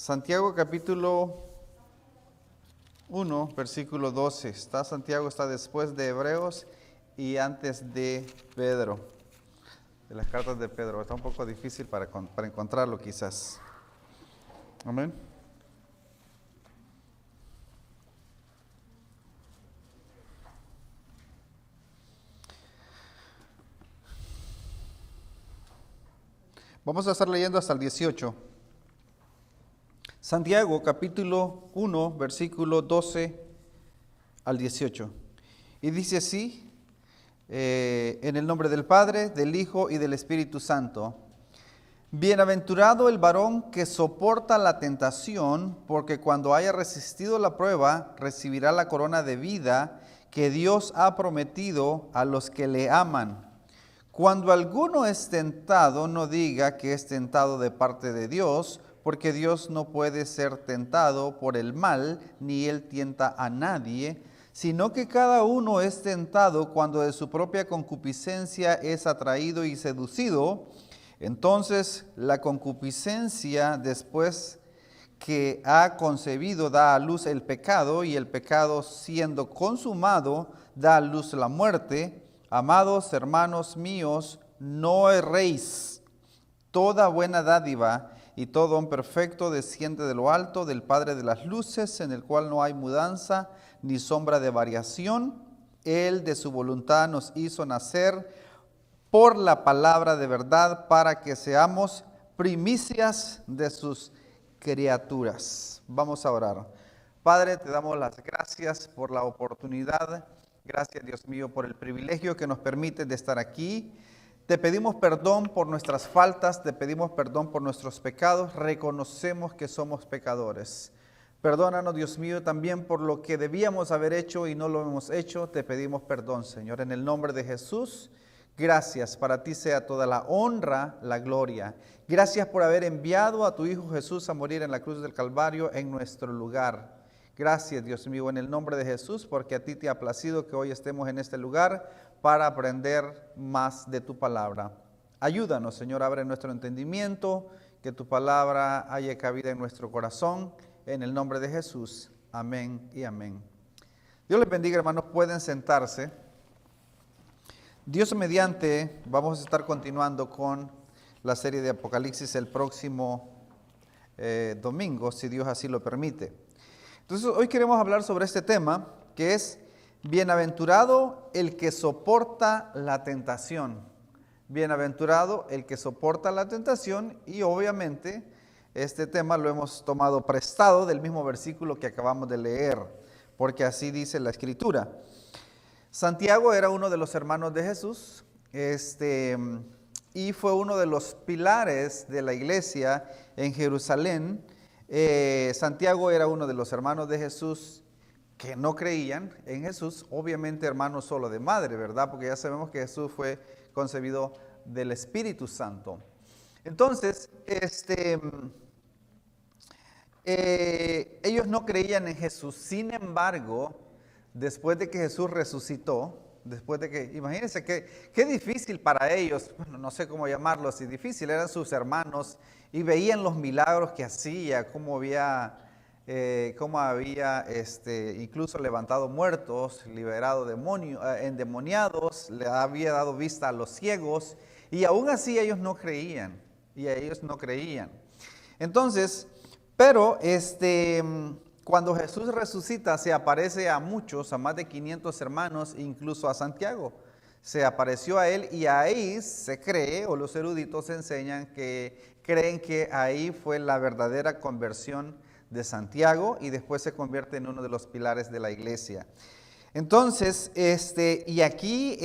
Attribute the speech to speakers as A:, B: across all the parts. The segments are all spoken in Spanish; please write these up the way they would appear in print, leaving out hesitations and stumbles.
A: Santiago capítulo 1, versículo 12. Santiago está después de Hebreos y antes de Pedro, de las cartas de Pedro. Está un poco difícil para encontrarlo quizás. Amén. Vamos a estar leyendo hasta el 18. Santiago capítulo 1, versículo 12 al 18. Y dice así, en el nombre del Padre, del Hijo y del Espíritu Santo. Bienaventurado el varón que soporta la tentación, porque cuando haya resistido la prueba, recibirá la corona de vida que Dios ha prometido a los que le aman. Cuando alguno es tentado, no diga que es tentado de parte de Dios, porque Dios no puede ser tentado por el mal, ni Él tienta a nadie, sino que cada uno es tentado cuando de su propia concupiscencia es atraído y seducido. Entonces la concupiscencia, después que ha concebido, da a luz el pecado, y el pecado, siendo consumado, da a luz la muerte. Amados hermanos míos, no erréis. Toda buena dádiva y todo don perfecto desciende de lo alto, del Padre de las luces, en el cual no hay mudanza ni sombra de variación. Él de su voluntad nos hizo nacer por la palabra de verdad, para que seamos primicias de sus criaturas. Vamos a orar. Padre, te damos las gracias por la oportunidad. Gracias, Dios mío, por el privilegio que nos permite de estar aquí. Te pedimos perdón por nuestras faltas, te pedimos perdón por nuestros pecados. Reconocemos que somos pecadores. Perdónanos, Dios mío, también por lo que debíamos haber hecho y no lo hemos hecho. Te pedimos perdón, Señor, en el nombre de Jesús. Gracias, para ti sea toda la honra, la gloria. Gracias por haber enviado a tu Hijo Jesús a morir en la cruz del Calvario en nuestro lugar. Gracias, Dios mío, en el nombre de Jesús, porque a ti te ha placido que hoy estemos en este lugar para aprender más de tu palabra. Ayúdanos, Señor, abre nuestro entendimiento, que tu palabra haya cabida en nuestro corazón, en el nombre de Jesús. Amén y amén. Dios les bendiga, hermanos, pueden sentarse. Dios mediante, vamos a estar continuando con la serie de Apocalipsis el próximo domingo, si Dios así lo permite. Entonces, hoy queremos hablar sobre este tema, que es bienaventurado el que soporta la tentación. Bienaventurado el que soporta la tentación, y obviamente este tema lo hemos tomado prestado del mismo versículo que acabamos de leer, porque así dice la Escritura. Santiago era uno de los hermanos de Jesús, y fue uno de los pilares de la iglesia en Jerusalén. Santiago era uno de los hermanos de Jesús que no creían en Jesús, obviamente hermano solo de madre, ¿verdad? Porque ya sabemos que Jesús fue concebido del Espíritu Santo. Entonces, ellos no creían en Jesús. Sin embargo, después de que Jesús resucitó, imagínense qué difícil para ellos, bueno, no sé cómo llamarlo, si difícil, eran sus hermanos y veían los milagros que hacía, cómo había incluso levantado muertos, liberado endemoniados, le había dado vista a los ciegos, y aún así ellos no creían, Entonces, pero cuando Jesús resucita, se aparece a muchos, a más de 500 hermanos, incluso a Santiago. Se apareció a él, y ahí se cree, o los eruditos creen que ahí fue la verdadera conversión de Santiago, y después se convierte en uno de los pilares de la iglesia. Entonces, y aquí,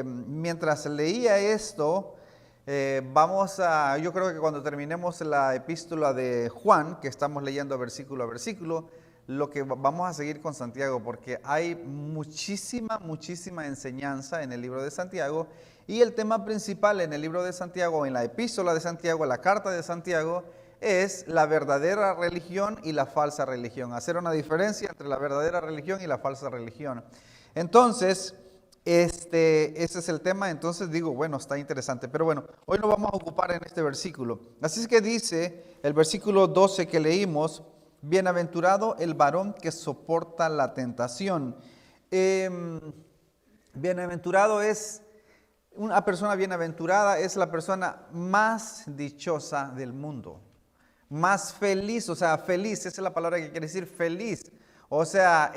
A: mientras leía esto, yo creo que cuando terminemos la epístola de Juan, que estamos leyendo versículo a versículo, lo que vamos a seguir con Santiago, porque hay muchísima enseñanza en el libro de Santiago, y el tema principal en el libro de Santiago, en la epístola de Santiago, la carta de Santiago, es la verdadera religión y la falsa religión. Hacer una diferencia entre la verdadera religión y la falsa religión. Entonces, ese es el tema, entonces digo, bueno, está interesante. Pero bueno, hoy lo vamos a ocupar en este versículo. Así es que dice el versículo 12 que leímos, bienaventurado el varón que soporta la tentación. Bienaventurado es, una persona bienaventurada es la persona más dichosa del mundo. Más feliz, o sea, feliz, esa es la palabra que quiere decir feliz. O sea,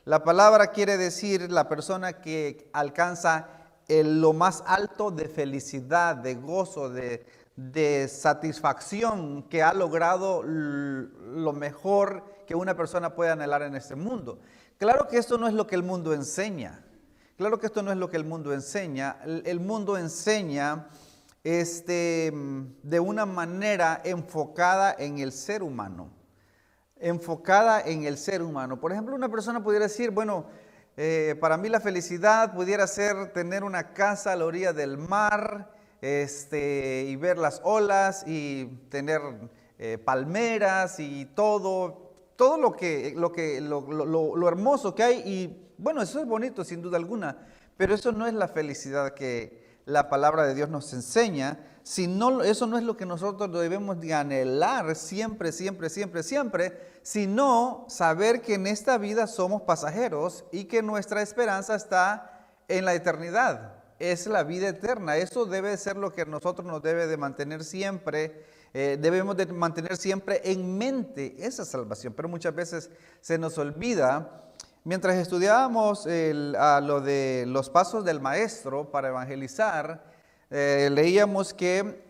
A: la palabra quiere decir la persona que alcanza lo más alto de felicidad, de gozo, de satisfacción, que ha logrado lo mejor que una persona puede anhelar en este mundo. Claro que esto no es lo que el mundo enseña. Claro que esto no es lo que el mundo enseña. El mundo enseña de una manera enfocada en el ser humano. Enfocada en el ser humano. Por ejemplo, una persona pudiera decir, bueno, para mí la felicidad pudiera ser tener una casa a la orilla del mar, y ver las olas y tener palmeras y todo lo hermoso que hay. Y bueno, eso es bonito sin duda alguna, pero eso no es la felicidad que la palabra de Dios nos enseña. Eso no es lo que nosotros debemos de anhelar siempre, siempre, siempre, siempre, sino saber que en esta vida somos pasajeros y que nuestra esperanza está en la eternidad. Es la vida eterna. Eso debe ser lo que nosotros nos debe de mantener siempre. Debemos de mantener siempre en mente esa salvación, pero muchas veces se nos olvida. Mientras estudiábamos lo de los pasos del maestro para evangelizar, leíamos que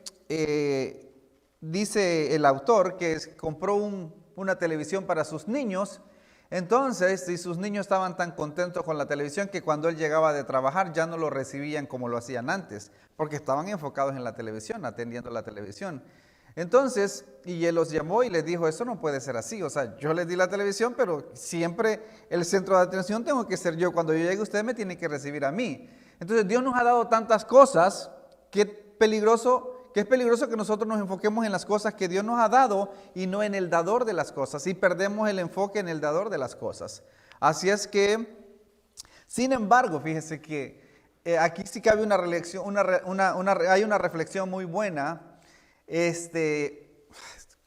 A: dice el autor que compró una televisión para sus niños. Entonces, si sus niños estaban tan contentos con la televisión que cuando él llegaba de trabajar ya no lo recibían como lo hacían antes, porque estaban enfocados en la televisión, atendiendo la televisión. Entonces, y él los llamó y les dijo, eso no puede ser así. O sea, yo les di la televisión, pero siempre el centro de atención tengo que ser yo. Cuando yo llegue, usted me tiene que recibir a mí. Entonces, Dios nos ha dado tantas cosas que es peligroso que nosotros nos enfoquemos en las cosas que Dios nos ha dado y no en el dador de las cosas. Y perdemos el enfoque en el dador de las cosas. Así es que, sin embargo, fíjese que aquí sí que hay hay una reflexión muy buena.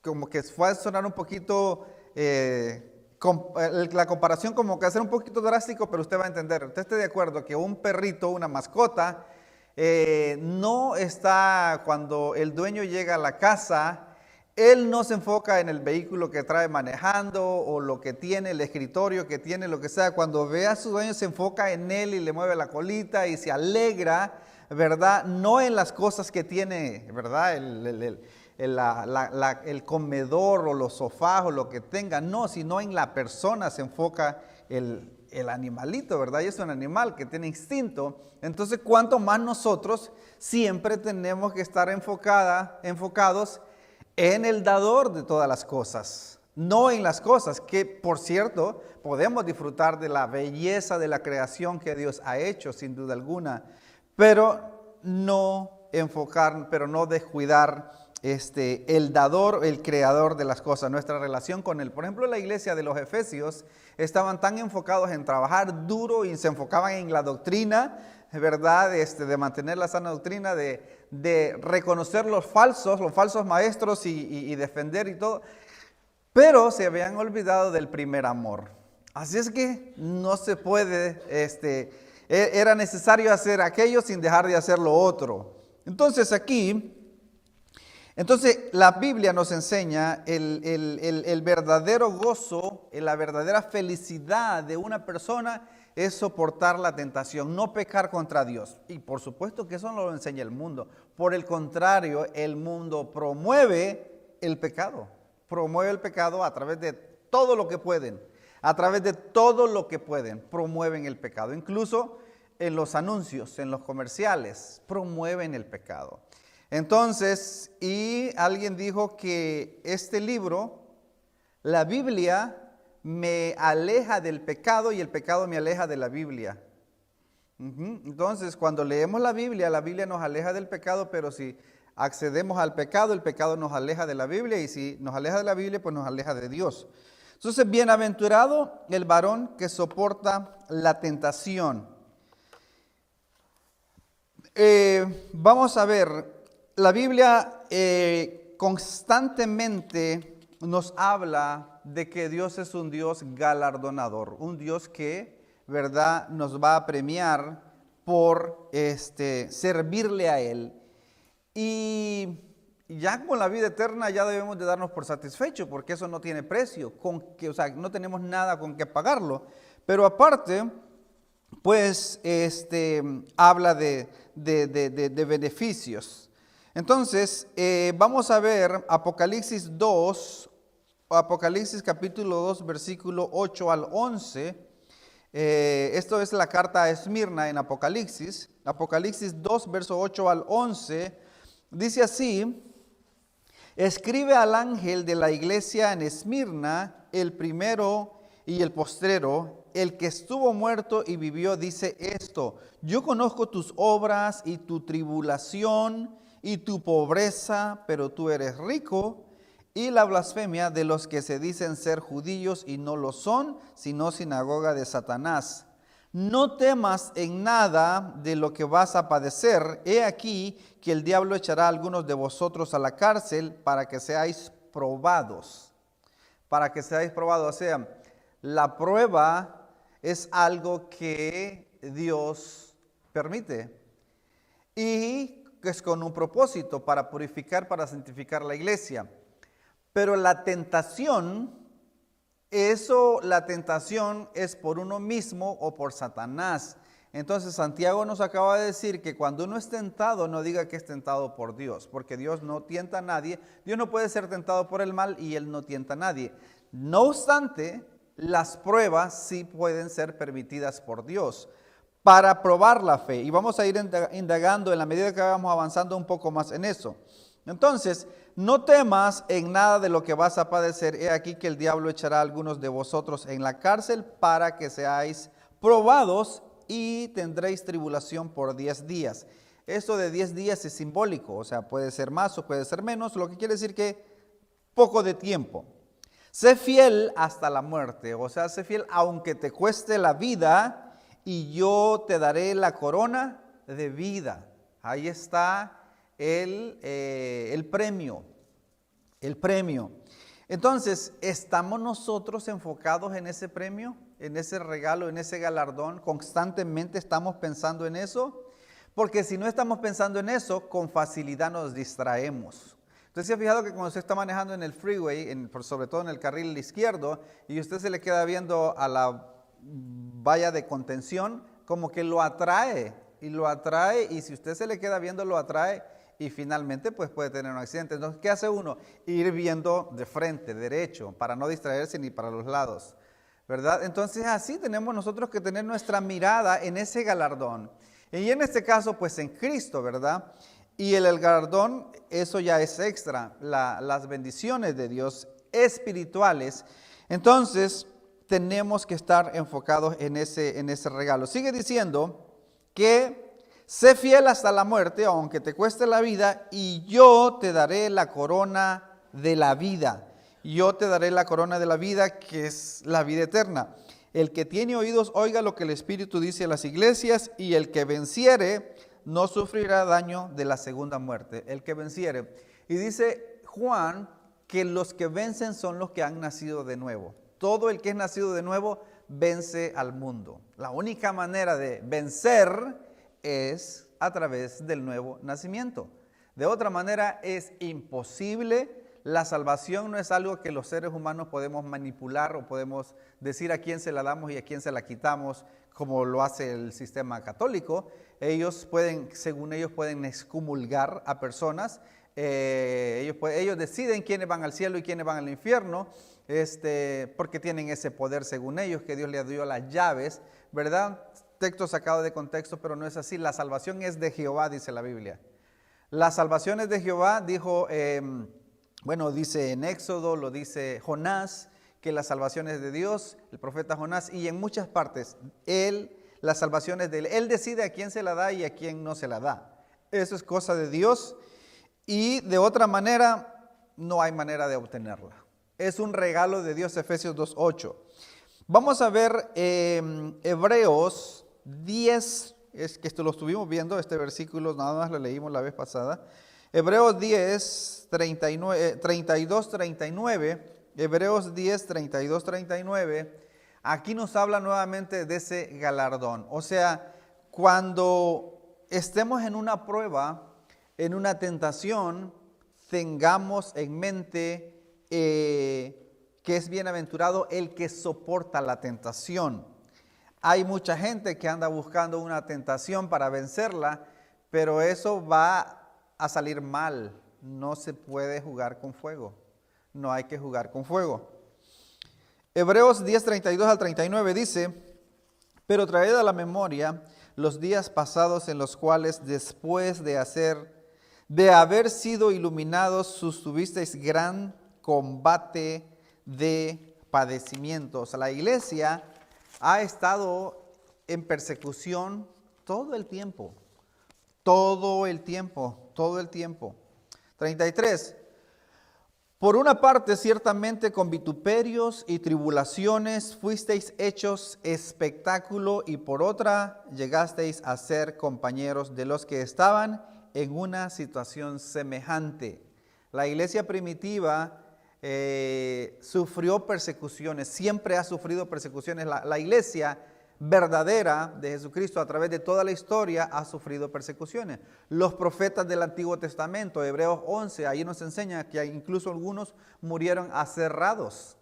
A: Como que fue a sonar un poquito, la comparación como que va a ser un poquito drástico, pero usted va a entender. Usted está de acuerdo que un perrito, una mascota, no está, cuando el dueño llega a la casa, él no se enfoca en el vehículo que trae manejando o lo que tiene, el escritorio que tiene, lo que sea. Cuando ve a su dueño se enfoca en él y le mueve la colita y se alegra, ¿verdad? No en las cosas que tiene, ¿verdad? El comedor o los sofás o lo que tenga, no, sino en la persona se enfoca el animalito, ¿verdad? Y es un animal que tiene instinto. Entonces, ¿cuánto más nosotros siempre tenemos que estar enfocados en el dador de todas las cosas? No en las cosas que, por cierto, podemos disfrutar de la belleza de la creación que Dios ha hecho, sin duda alguna, pero no descuidar el dador, el creador de las cosas, nuestra relación con Él. Por ejemplo, la iglesia de los Efesios estaban tan enfocados en trabajar duro y se enfocaban en la doctrina, ¿verdad? De mantener la sana doctrina, de reconocer los falsos maestros y defender y todo, pero se habían olvidado del primer amor. Así es que no se puede, era necesario hacer aquello sin dejar de hacer lo otro. Entonces la Biblia nos enseña el verdadero gozo, la verdadera felicidad de una persona es soportar la tentación, no pecar contra Dios. Y por supuesto que eso no lo enseña el mundo. Por el contrario, el mundo promueve el pecado a través de todo lo que pueden. A través de todo lo que pueden, promueven el pecado. Incluso en los anuncios, en los comerciales, promueven el pecado. Entonces, y alguien dijo que este libro, la Biblia, me aleja del pecado y el pecado me aleja de la Biblia. Entonces, cuando leemos la Biblia nos aleja del pecado, pero si accedemos al pecado, el pecado nos aleja de la Biblia, y si nos aleja de la Biblia, pues nos aleja de Dios. Entonces, bienaventurado el varón que soporta la tentación. Vamos a ver, la Biblia constantemente nos habla de que Dios es un Dios galardonador, un Dios que, ¿verdad?, nos va a premiar por servirle a Él. Y ya con la vida eterna ya debemos de darnos por satisfechos, porque eso no tiene precio, o sea, no tenemos nada con que pagarlo. Pero aparte, pues habla de beneficios. Entonces, vamos a ver Apocalipsis capítulo 2, versículo 8 al 11. Esto es la carta a Esmirna en Apocalipsis. Apocalipsis 2, verso 8 al 11. Dice así: escribe al ángel de la iglesia en Esmirna, el primero y el postrero, el que estuvo muerto y vivió, dice esto: yo conozco tus obras y tu tribulación y tu pobreza, pero tú eres rico, y la blasfemia de los que se dicen ser judíos y no lo son, sino sinagoga de Satanás. No temas en nada de lo que vas a padecer. He aquí que el diablo echará a algunos de vosotros a la cárcel para que seáis probados. Para que seáis probados. O sea, la prueba es algo que Dios permite. Y es con un propósito, para purificar, para santificar la iglesia. Pero la tentación es por uno mismo o por Satanás. Entonces Santiago nos acaba de decir que cuando uno es tentado, no diga que es tentado por Dios, porque Dios no tienta a nadie. Dios no puede ser tentado por el mal y Él no tienta a nadie. No obstante, las pruebas sí pueden ser permitidas por Dios para probar la fe. Y vamos a ir indagando en la medida que vamos avanzando un poco más en eso. Entonces, no temas en nada de lo que vas a padecer. He aquí que el diablo echará a algunos de vosotros en la cárcel para que seáis probados y tendréis tribulación por 10 días. Esto de 10 días es simbólico, o sea, puede ser más o puede ser menos, lo que quiere decir que poco de tiempo. Sé fiel hasta la muerte, o sea, sé fiel aunque te cueste la vida, y yo te daré la corona de vida. Ahí está el premio. Entonces, ¿estamos nosotros enfocados en ese premio, en ese regalo, en ese galardón? ¿Constantemente estamos pensando en eso? Porque si no estamos pensando en eso, con facilidad nos distraemos. Usted se ha fijado que cuando usted está manejando en el freeway, sobre todo en el carril izquierdo, y usted se le queda viendo a la valla de contención, como que lo atrae, y si usted se le queda viendo, lo atrae, y finalmente pues puede tener un accidente. Entonces, ¿qué hace uno? Ir viendo de frente, derecho, para no distraerse ni para los lados, ¿verdad? Entonces, así tenemos nosotros que tener nuestra mirada en ese galardón. Y en este caso, pues en Cristo, ¿verdad? Y el galardón, eso ya es extra, las bendiciones de Dios espirituales. Entonces, tenemos que estar enfocados en ese regalo. Sigue diciendo que sé fiel hasta la muerte, aunque te cueste la vida, y yo te daré la corona de la vida. Yo te daré la corona de la vida, que es la vida eterna. El que tiene oídos, oiga lo que el Espíritu dice a las iglesias, y el que venciere no sufrirá daño de la segunda muerte. El que venciere. Y dice Juan que los que vencen son los que han nacido de nuevo. Todo el que es nacido de nuevo vence al mundo. La única manera de vencer es a través del nuevo nacimiento. De otra manera es imposible. La salvación no es algo que los seres humanos podemos manipular o podemos decir a quién se la damos y a quién se la quitamos, como lo hace el sistema católico. Ellos pueden, según ellos, pueden excomulgar a personas. Ellos deciden quiénes van al cielo y quiénes van al infierno, porque tienen ese poder según ellos, que Dios les dio las llaves, ¿verdad? Texto sacado de contexto, pero no es así. La salvación es de Jehová, dice la Biblia. La salvación es de Jehová, dice en Éxodo, lo dice Jonás, que la salvación es de Dios, el profeta Jonás, y en muchas partes, la salvación es de Él. Él decide a quién se la da y a quién no se la da. Eso es cosa de Dios, y de otra manera, no hay manera de obtenerla. Es un regalo de Dios, Efesios 2:8. Vamos a ver Hebreos 10, es que esto lo estuvimos viendo, este versículo nada más lo leímos la vez pasada. Hebreos 10, 32, 39. Hebreos 10, 32, 39. Aquí nos habla nuevamente de ese galardón. O sea, cuando estemos en una prueba, en una tentación, tengamos en mente que es bienaventurado el que soporta la tentación. Hay mucha gente que anda buscando una tentación para vencerla, pero eso va a salir mal. No se puede jugar con fuego. No hay que jugar con fuego. Hebreos 10, 32 al 39 dice: pero traed a la memoria los días pasados en los cuales después de haber sido iluminados, sostuvisteis gran combate de padecimientos. La iglesia ha estado en persecución todo el tiempo. Todo el tiempo, todo el tiempo. 33. Por una parte, ciertamente con vituperios y tribulaciones fuisteis hechos espectáculo, y por otra llegasteis a ser compañeros de los que estaban en una situación semejante. La iglesia primitiva sufrió persecuciones, siempre ha sufrido persecuciones. La iglesia verdadera de Jesucristo a través de toda la historia ha sufrido persecuciones. Los profetas del Antiguo Testamento, Hebreos 11, ahí nos enseña que incluso algunos murieron aserrados.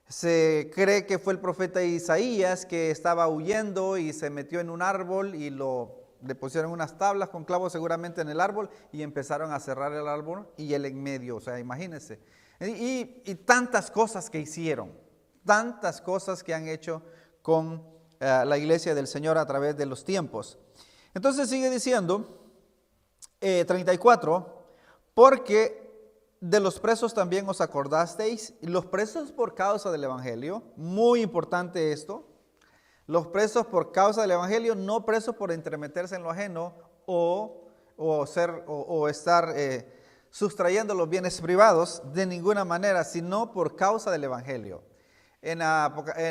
A: Se cree que fue el profeta Isaías que estaba huyendo y se metió en un árbol y le pusieron unas tablas con clavos seguramente en el árbol y empezaron a cerrar el árbol y él en medio. O sea, imagínense. Y tantas cosas que hicieron. Tantas cosas que han hecho con la iglesia del Señor a través de los tiempos. Entonces sigue diciendo, 34, porque de los presos también os acordasteis, los presos por causa del Evangelio, muy importante esto, los presos por causa del Evangelio, no presos por entremeterse en lo ajeno o estar sustrayendo los bienes privados de ninguna manera, sino por causa del Evangelio. En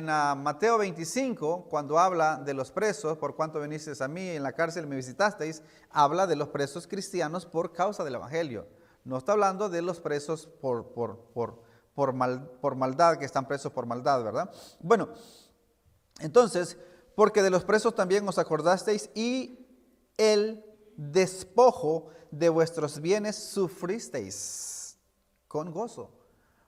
A: Mateo 25, cuando habla de los presos, por cuanto vinisteis a mí en la cárcel me visitasteis, habla de los presos cristianos por causa del Evangelio. No está hablando de los presos por maldad, que están presos por maldad, ¿verdad? Bueno, entonces, porque de los presos también os acordasteis y el despojo de vuestros bienes sufristeis con gozo.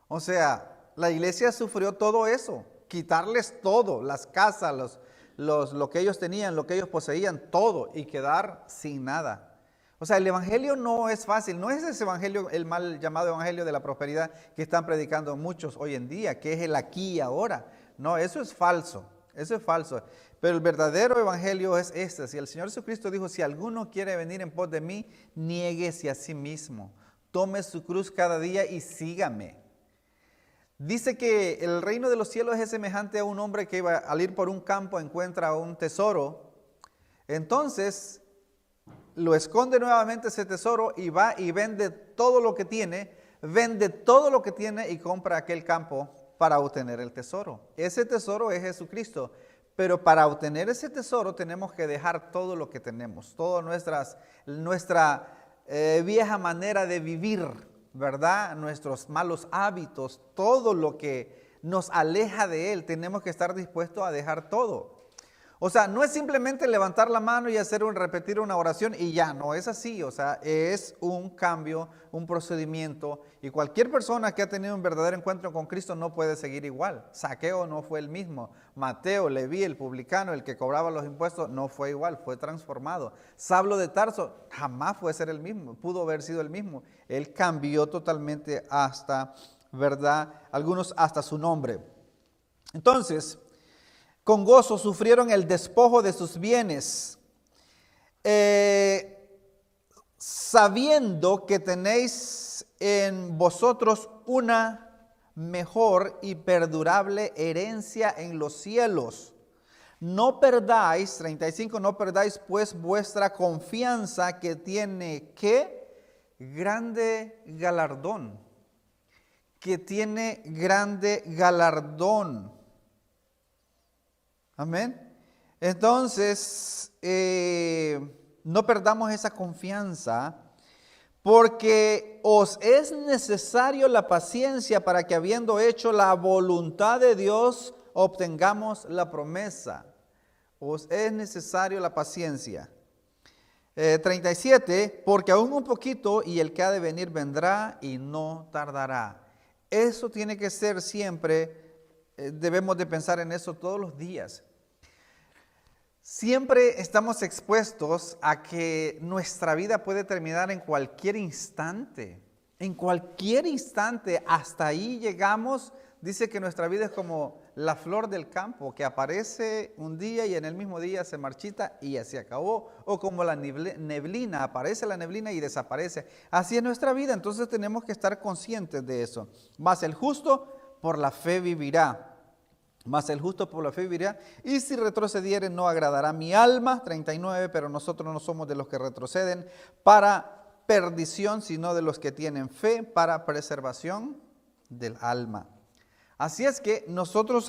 A: O sea, la iglesia sufrió todo eso, quitarles todo, las casas, lo que ellos tenían, lo que ellos poseían, todo, y quedar sin nada. O sea, el evangelio no es fácil, no es ese evangelio, el mal llamado evangelio de la prosperidad que están predicando muchos hoy en día, que es el aquí y ahora. No, eso es falso, Pero el verdadero evangelio es este. Si el Señor Jesucristo dijo, si alguno quiere venir en pos de mí, niéguese a sí mismo, tome su cruz cada día y sígame. Dice que el reino de los cielos es semejante a un hombre que iba al ir por un campo, encuentra un tesoro. Entonces lo esconde nuevamente ese tesoro y va y vende todo lo que tiene y compra aquel campo para obtener el tesoro. Ese tesoro es Jesucristo. Pero para obtener ese tesoro tenemos que dejar todo lo que tenemos, toda nuestra vieja manera de vivir, ¿verdad? Nuestros malos hábitos, todo lo que nos aleja de Él, tenemos que estar dispuestos a dejar todo. O sea, no es simplemente levantar la mano y repetir una oración y ya, no es así. O sea, es un cambio, un procedimiento, y cualquier persona que ha tenido un verdadero encuentro con Cristo no puede seguir igual. Zaqueo no fue el mismo. Mateo, Leví, el publicano, el que cobraba los impuestos, no fue igual, fue transformado. Saulo de Tarso jamás pudo haber sido el mismo. Él cambió totalmente hasta, ¿verdad? Algunos hasta su nombre. Entonces, con gozo sufrieron el despojo de sus bienes, sabiendo que tenéis en vosotros una mejor y perdurable herencia en los cielos. No perdáis, 35, no perdáis pues vuestra confianza, que tiene ¿qué? Grande galardón. Que tiene grande galardón. Amén. Entonces, no perdamos esa confianza, porque os es necesario la paciencia para que, habiendo hecho la voluntad de Dios, obtengamos la promesa. Os es necesario la paciencia. 37, porque aún un poquito y el que ha de venir vendrá y no tardará. Eso tiene que ser siempre, debemos de pensar en eso todos los días. Siempre estamos expuestos a que nuestra vida puede terminar en cualquier instante. En cualquier instante, hasta ahí llegamos. Dice que nuestra vida es como la flor del campo, que aparece un día y en el mismo día se marchita y ya se acabó. O como la neblina, aparece la neblina y desaparece. Así es nuestra vida, entonces tenemos que estar conscientes de eso. Mas el justo por la fe vivirá. Mas el justo por la fe vivirá, y si retrocediere no agradará mi alma. 39, pero nosotros no somos de los que retroceden para perdición, sino de los que tienen fe para preservación del alma. Así es que nosotros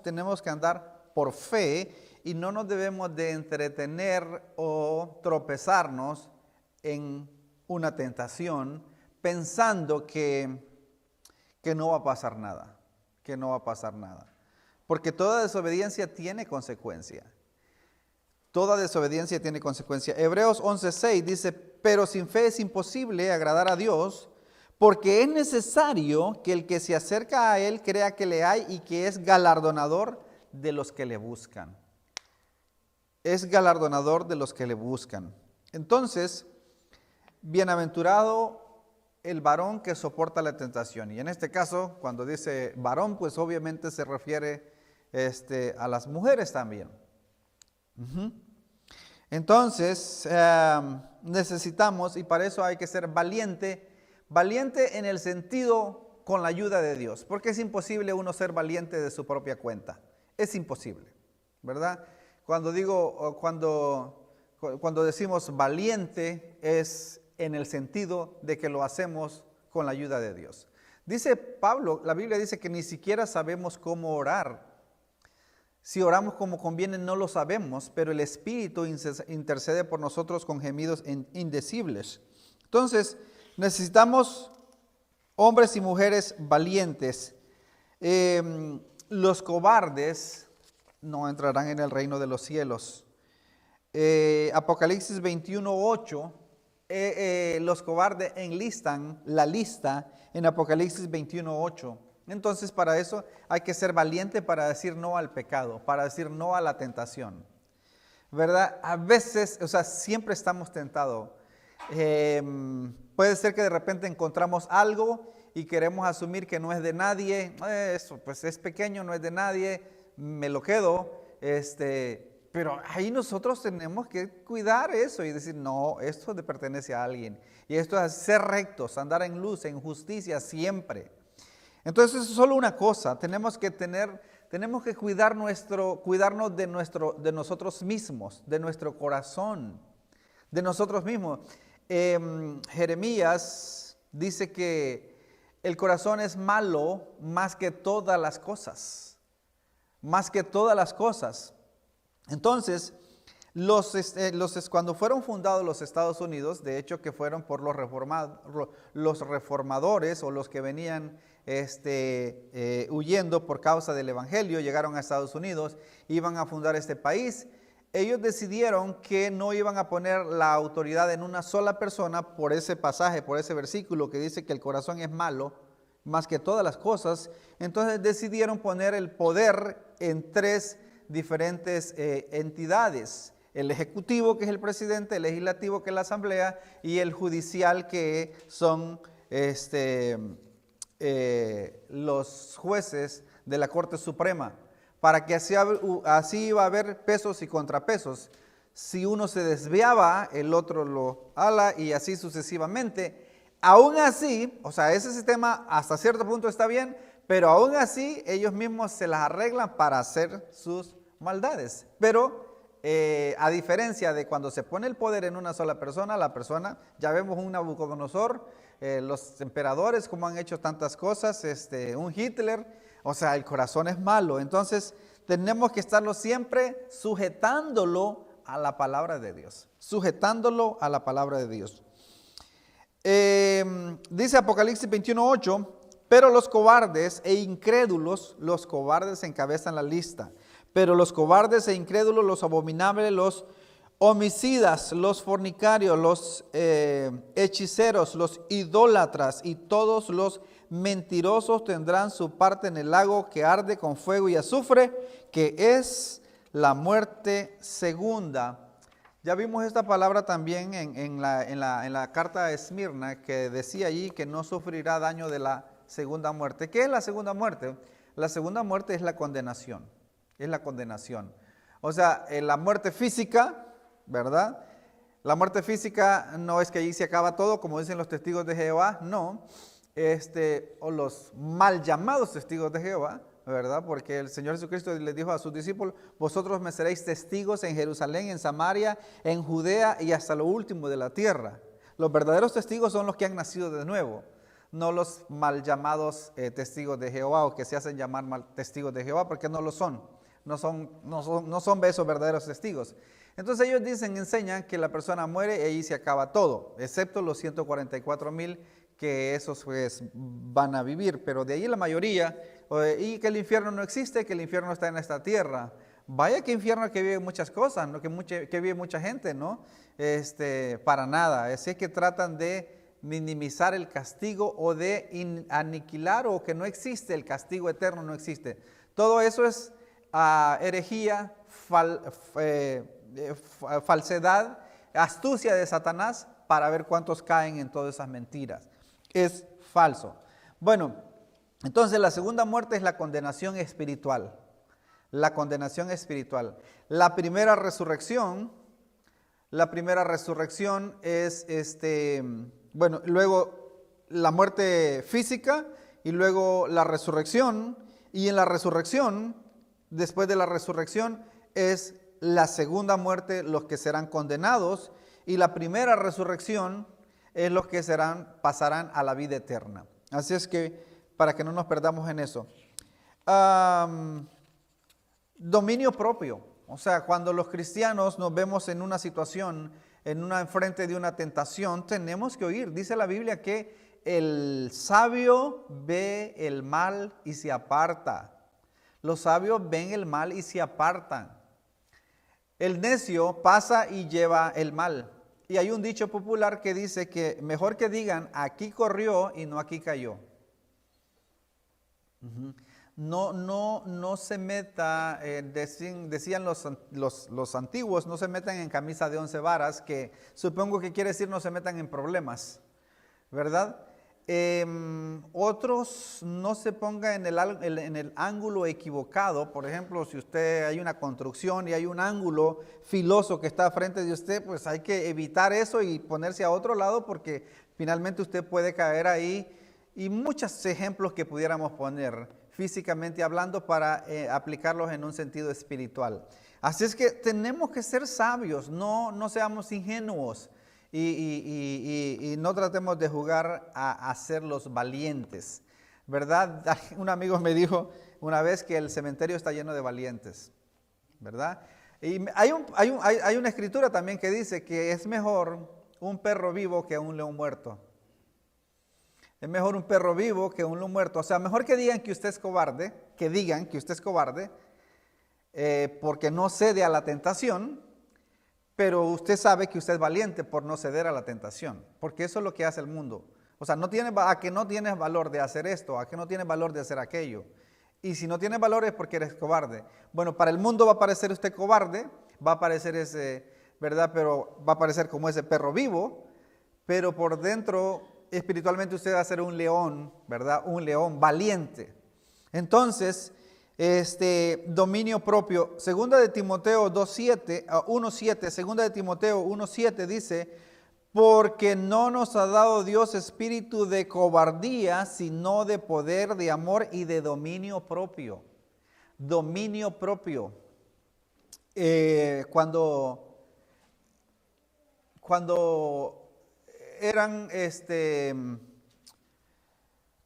A: tenemos que andar por fe y no nos debemos de entretener o tropezarnos en una tentación pensando que no va a pasar nada, que no va a pasar nada. Porque toda desobediencia tiene consecuencia. Toda desobediencia tiene consecuencia. Hebreos 11:6 dice, pero sin fe es imposible agradar a Dios, porque es necesario que el que se acerca a Él crea que le hay y que es galardonador de los que le buscan. Es galardonador de los que le buscan. Entonces, bienaventurado el varón que soporta la tentación. Y en este caso, cuando dice varón, pues obviamente se refiere a las mujeres también. Entonces, necesitamos, y para eso hay que ser valiente en el sentido con la ayuda de Dios, porque es imposible uno ser valiente de su propia cuenta. Es imposible, ¿verdad? Cuando decimos valiente es en el sentido de que lo hacemos con la ayuda de Dios. Dice Pablo, la Biblia dice que ni siquiera sabemos cómo orar. Si oramos como conviene no lo sabemos, pero el Espíritu intercede por nosotros con gemidos indecibles. Entonces, necesitamos hombres y mujeres valientes. Los cobardes no entrarán en el reino de los cielos. Apocalipsis 21:8, los cobardes enlistan la lista en Apocalipsis 21:8. Entonces, para eso hay que ser valiente para decir no al pecado, para decir no a la tentación, ¿verdad? A veces, siempre estamos tentados. Puede ser que de repente encontramos algo y queremos asumir que no es de nadie. Eso pues es pequeño, no es de nadie, me lo quedo. Pero ahí nosotros tenemos que cuidar eso y decir, no, esto le pertenece a alguien. Y esto es ser rectos, andar en luz, en justicia siempre. Entonces, es solo una cosa, tenemos que cuidarnos de nosotros mismos, de nuestro corazón, de nosotros mismos. Jeremías dice que el corazón es malo más que todas las cosas, más que todas las cosas. Entonces, cuando fueron fundados los Estados Unidos, de hecho que fueron por los reformadores o los que venían huyendo por causa del Evangelio, llegaron a Estados Unidos, iban a fundar este país. Ellos decidieron que no iban a poner la autoridad en una sola persona por ese pasaje, por ese versículo que dice que el corazón es malo más que todas las cosas. Entonces decidieron poner el poder en tres diferentes entidades: el ejecutivo, que es el presidente; el legislativo, que es la asamblea; y el judicial, que son los jueces de la Corte Suprema, para que así iba a haber pesos y contrapesos. Si uno se desviaba, el otro lo ala, y así sucesivamente. Aún así, ese sistema hasta cierto punto está bien, pero aún así ellos mismos se las arreglan para hacer sus maldades. Pero a diferencia de cuando se pone el poder en una sola persona, la persona, ya vemos un Nabucodonosor, los emperadores como han hecho tantas cosas, un Hitler, el corazón es malo. Entonces tenemos que estarlo siempre sujetándolo a la palabra de Dios. Sujetándolo a la palabra de Dios. Dice Apocalipsis 21:8, pero los cobardes e incrédulos, los cobardes encabezan la lista, pero los cobardes e incrédulos, los abominables, los homicidas, los fornicarios, los hechiceros, los idólatras y todos los mentirosos tendrán su parte en el lago que arde con fuego y azufre, que es la muerte segunda. Ya vimos esta palabra también en la carta de Esmirna, que decía allí que no sufrirá daño de la segunda muerte. ¿Qué es la segunda muerte? La segunda muerte es la condenación. Es la condenación. O sea, la muerte física, ¿verdad? La muerte física no es que allí se acaba todo, como dicen los testigos de Jehová, no. O los mal llamados testigos de Jehová, ¿verdad? Porque el Señor Jesucristo les dijo a sus discípulos, vosotros me seréis testigos en Jerusalén, en Samaria, en Judea y hasta lo último de la tierra. Los verdaderos testigos son los que han nacido de nuevo, no los mal llamados testigos de Jehová o que se hacen llamar mal testigos de Jehová, porque no lo son. No son esos verdaderos testigos. Entonces ellos enseñan que la persona muere y ahí se acaba todo, excepto los 144,000 que esos pues van a vivir, pero de ahí la mayoría, y que el infierno no existe, que el infierno está en esta tierra. Vaya que infierno que vive muchas cosas, ¿no? que vive mucha gente, ¿no? Para nada. Así es que tratan de minimizar el castigo o de aniquilar o que no existe, el castigo eterno no existe. Todo eso es herejía, falsedad, astucia de Satanás para ver cuántos caen en todas esas mentiras. Es falso. Bueno, entonces la segunda muerte es la condenación espiritual. La condenación espiritual. La primera resurrección es luego la muerte física y luego la resurrección. Y en la resurrección, después de la resurrección, es la segunda muerte los que serán condenados, y la primera resurrección es los que pasarán a la vida eterna. Así es que, para que no nos perdamos en eso. Dominio propio. O sea, cuando los cristianos nos vemos en una situación, enfrente de una tentación, tenemos que oír. Dice la Biblia que el sabio ve el mal y se aparta. Los sabios ven el mal y se apartan. El necio pasa y lleva el mal. Y hay un dicho popular que dice que mejor que digan aquí corrió y no aquí cayó. No se meta, decían los antiguos, no se metan en camisa de 11 varas, que supongo que quiere decir no se metan en problemas, ¿verdad? Otros no se pongan en el ángulo equivocado. Por ejemplo, si hay una construcción y hay un ángulo filoso que está frente de usted, pues hay que evitar eso y ponerse a otro lado, porque finalmente usted puede caer ahí. Y muchos ejemplos que pudiéramos poner físicamente hablando para aplicarlos en un sentido espiritual. Así es que tenemos que ser sabios, no seamos ingenuos. Y no tratemos de jugar a ser los valientes, ¿verdad? Un amigo me dijo una vez que el cementerio está lleno de valientes, ¿verdad? Y hay una escritura también que dice que es mejor un perro vivo que un león muerto. Es mejor un perro vivo que un león muerto. O sea, mejor que digan que usted es cobarde, porque no cede a la tentación. Pero usted sabe que usted es valiente por no ceder a la tentación, porque eso es lo que hace el mundo. O sea, a que no tienes valor de hacer esto, a que no tienes valor de hacer aquello. Y si no tienes valor es porque eres cobarde. Bueno, para el mundo va a parecer usted cobarde, va a parecer ¿verdad? Pero va a parecer como ese perro vivo, pero por dentro, espiritualmente usted va a ser un león, ¿verdad? Un león valiente. Entonces, dominio propio. Segunda de Timoteo 1:7, segunda de Timoteo 1:7 dice, porque no nos ha dado Dios espíritu de cobardía, sino de poder, de amor y de dominio propio. Dominio propio. Cuando eran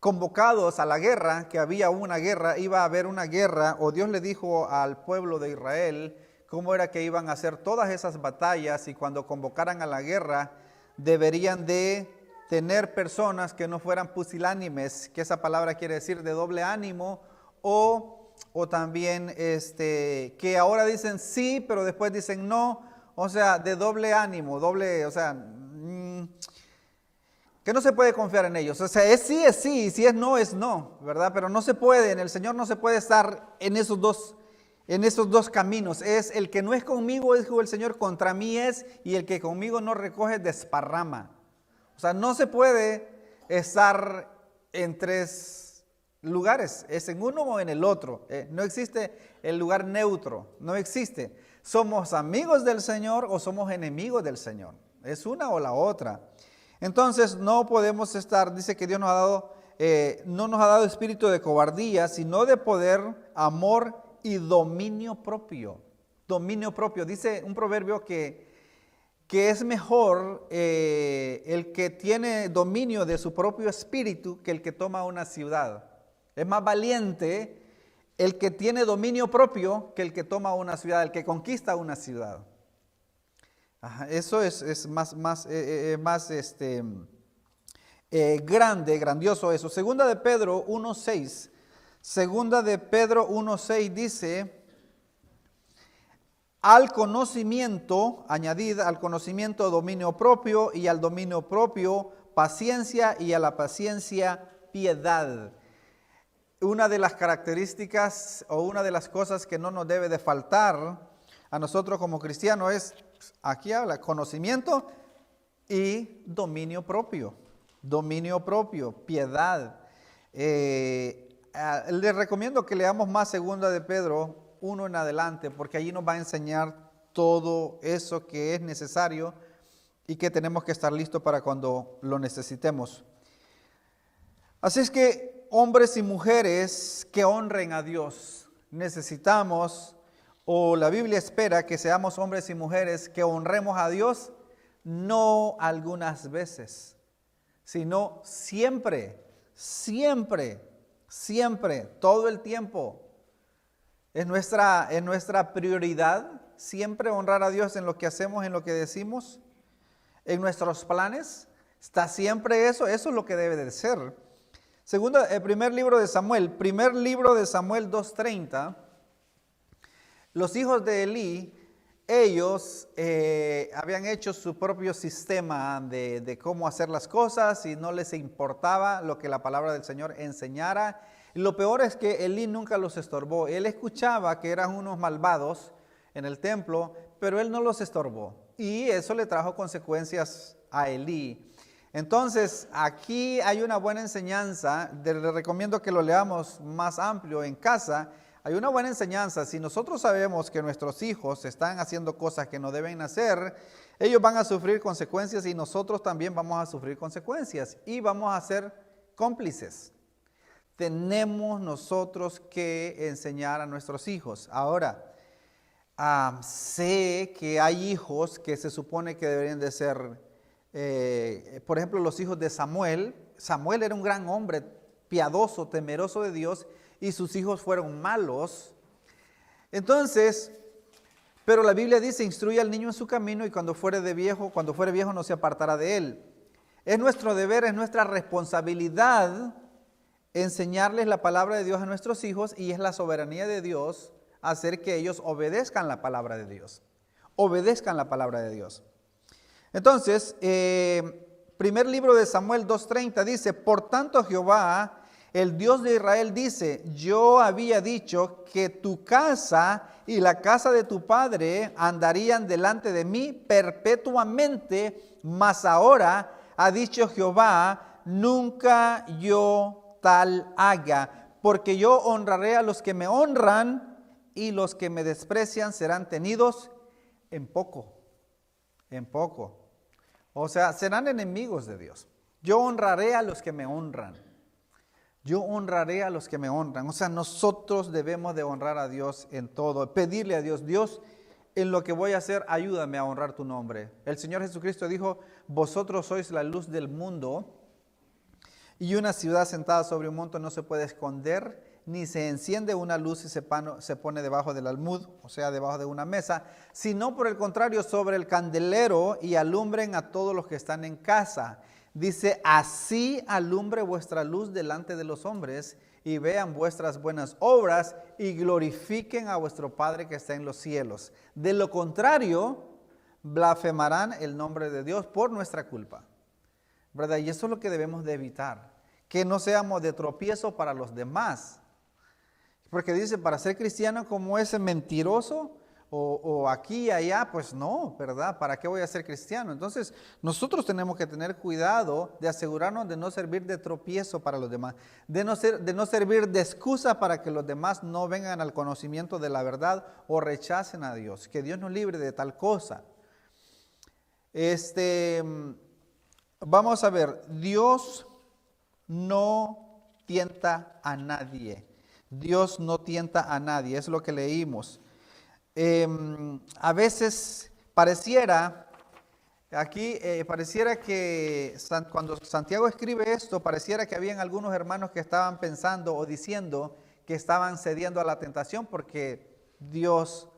A: convocados a la guerra, que había una guerra, iba a haber una guerra, o Dios le dijo al pueblo de Israel cómo era que iban a hacer todas esas batallas, y cuando convocaran a la guerra deberían de tener personas que no fueran pusilánimes, que esa palabra quiere decir de doble ánimo, o también que ahora dicen sí, pero después dicen no, o sea, de doble ánimo, o sea, que no se puede confiar en ellos. O sea, es sí, y si es no, ¿verdad? Pero no se puede, en el Señor no se puede estar en esos dos caminos. Es el que no es conmigo, dijo el Señor, contra mí es, y el que conmigo no recoge, desparrama. O sea, no se puede estar en tres lugares, es en uno o en el otro. No existe el lugar neutro, no existe. ¿Somos amigos del Señor o somos enemigos del Señor? Es una o la otra. Entonces no podemos estar, dice que Dios nos ha dado, no nos ha dado espíritu de cobardía, sino de poder, amor y dominio propio. Dominio propio. Dice un proverbio que es mejor el que tiene dominio de su propio espíritu que el que toma una ciudad. Es más valiente el que tiene dominio propio que el que toma una ciudad, el que conquista una ciudad. Eso es más grande, grandioso eso. Segunda de Pedro 1:6. Segunda de Pedro 1:6 dice: al conocimiento, añadid al conocimiento dominio propio, y al dominio propio paciencia, y a la paciencia piedad. Una de las características o una de las cosas que no nos debe de faltar a nosotros como cristianos es, aquí habla, conocimiento y dominio propio, piedad. Les recomiendo que leamos más segunda de Pedro 1 en adelante, porque allí nos va a enseñar todo eso que es necesario y que tenemos que estar listos para cuando lo necesitemos. Así es que hombres y mujeres que honren a Dios, necesitamos, o la Biblia espera que seamos hombres y mujeres que honremos a Dios, no algunas veces, sino siempre, todo el tiempo. Es nuestra prioridad siempre honrar a Dios en lo que hacemos, en lo que decimos, en nuestros planes. Está siempre eso es lo que debe de ser. Segundo, el primer libro de Samuel 2:30. Los hijos de Elí, ellos habían hecho su propio sistema de cómo hacer las cosas y no les importaba lo que la palabra del Señor enseñara. Y lo peor es que Elí nunca los estorbó. Él escuchaba que eran unos malvados en el templo, pero él no los estorbó. Y eso le trajo consecuencias a Elí. Entonces, aquí hay una buena enseñanza. Les recomiendo que lo leamos más amplio en casa. Hay una buena enseñanza. Si nosotros sabemos que nuestros hijos están haciendo cosas que no deben hacer, ellos van a sufrir consecuencias y nosotros también vamos a sufrir consecuencias y vamos a ser cómplices. Tenemos nosotros que enseñar a nuestros hijos. Ahora, sé que hay hijos que se supone que deberían de ser, por ejemplo, los hijos de Samuel. Samuel era un gran hombre, piadoso, temeroso de Dios, y sus hijos fueron malos. Entonces, pero la Biblia dice: instruye al niño en su camino, y cuando fuere viejo no se apartará de él. Es nuestro deber, es nuestra responsabilidad enseñarles la palabra de Dios a nuestros hijos, y es la soberanía de Dios hacer que ellos obedezcan la palabra de Dios. Entonces, primer libro de Samuel 2:30 dice: por tanto Jehová, el Dios de Israel, dice: yo había dicho que tu casa y la casa de tu padre andarían delante de mí perpetuamente, mas ahora ha dicho Jehová, nunca yo tal haga, porque yo honraré a los que me honran, y los que me desprecian serán tenidos en poco. O sea, serán enemigos de Dios. Yo honraré a los que me honran. O sea, nosotros debemos de honrar a Dios en todo, pedirle a Dios: Dios, en lo que voy a hacer, ayúdame a honrar tu nombre. El Señor Jesucristo dijo: vosotros sois la luz del mundo. y una ciudad sentada sobre un monte no se puede esconder, ni se enciende una luz y se pone debajo del almud, o sea, debajo de una mesa, sino por el contrario sobre el candelero y alumbren a todos los que están en casa. Dice, así alumbre vuestra luz delante de los hombres y vean vuestras buenas obras y glorifiquen a vuestro Padre que está en los cielos. De lo contrario, blasfemarán el nombre de Dios por nuestra culpa. ¿Verdad? Y eso es lo que debemos de evitar, que no seamos de tropiezo para los demás. Porque dice, para ser cristiano como ese mentiroso o aquí y allá, pues no, ¿verdad? ¿Para qué voy a ser cristiano? Entonces, nosotros tenemos que tener cuidado de asegurarnos de no servir de tropiezo para los demás, de no servir de excusa para que los demás no vengan al conocimiento de la verdad o rechacen a Dios. Que Dios nos libre de tal cosa. Vamos a ver, Dios no tienta a nadie. Dios no tienta a nadie, es lo que leímos. A veces pareciera que cuando Santiago escribe esto, pareciera que habían algunos hermanos que estaban pensando o diciendo que estaban cediendo a la tentación porque Dios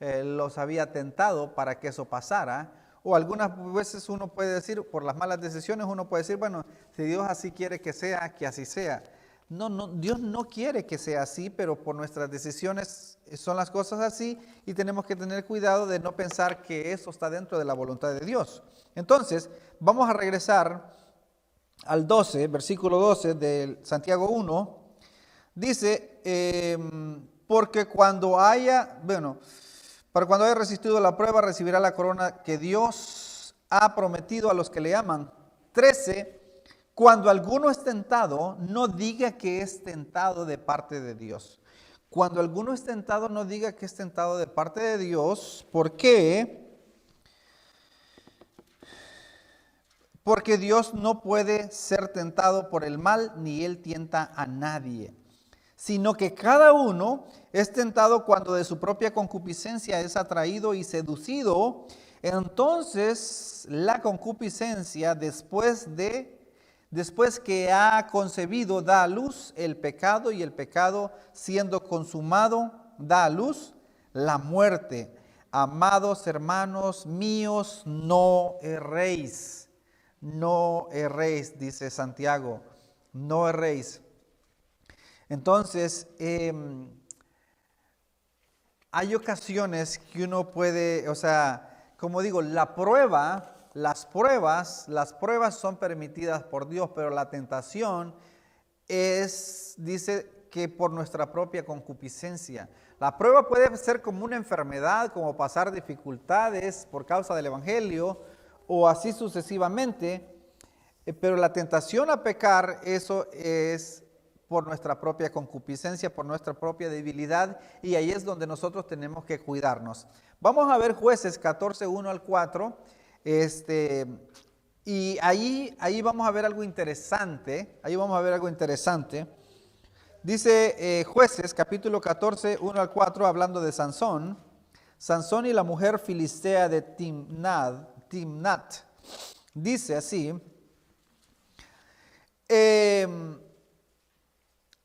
A: los había tentado para que eso pasara. O algunas veces uno puede decir, por las malas decisiones, uno puede decir, bueno, si Dios así quiere que sea, que así sea. No, Dios no quiere que sea así, pero por nuestras decisiones son las cosas así y tenemos que tener cuidado de no pensar que eso está dentro de la voluntad de Dios. Entonces, vamos a regresar al 12, versículo 12 de Santiago 1. Dice, porque para cuando haya resistido la prueba, recibirá la corona que Dios ha prometido a los que le aman. 13. Cuando alguno es tentado, no diga que es tentado de parte de Dios. Cuando alguno es tentado, no diga que es tentado de parte de Dios. ¿Por qué? Porque Dios no puede ser tentado por el mal, ni Él tienta a nadie. Sino que cada uno es tentado cuando de su propia concupiscencia es atraído y seducido. Entonces la concupiscencia después que ha concebido, da a luz el pecado, y el pecado, siendo consumado, da a luz la muerte. Amados hermanos míos, no erréis, dice Santiago, no erréis. Entonces, hay ocasiones que uno puede, como digo, las pruebas son permitidas por Dios, pero la tentación dice que por nuestra propia concupiscencia. La prueba puede ser como una enfermedad, como pasar dificultades por causa del evangelio o así sucesivamente, pero la tentación a pecar, eso es por nuestra propia concupiscencia, por nuestra propia debilidad, y ahí es donde nosotros tenemos que cuidarnos. Vamos a ver Jueces 14, 1 al 4. Y ahí vamos a ver algo interesante. Dice Jueces, capítulo 14, 1 al 4, hablando de Sansón. Sansón y la mujer filistea de Timnat. Dice así,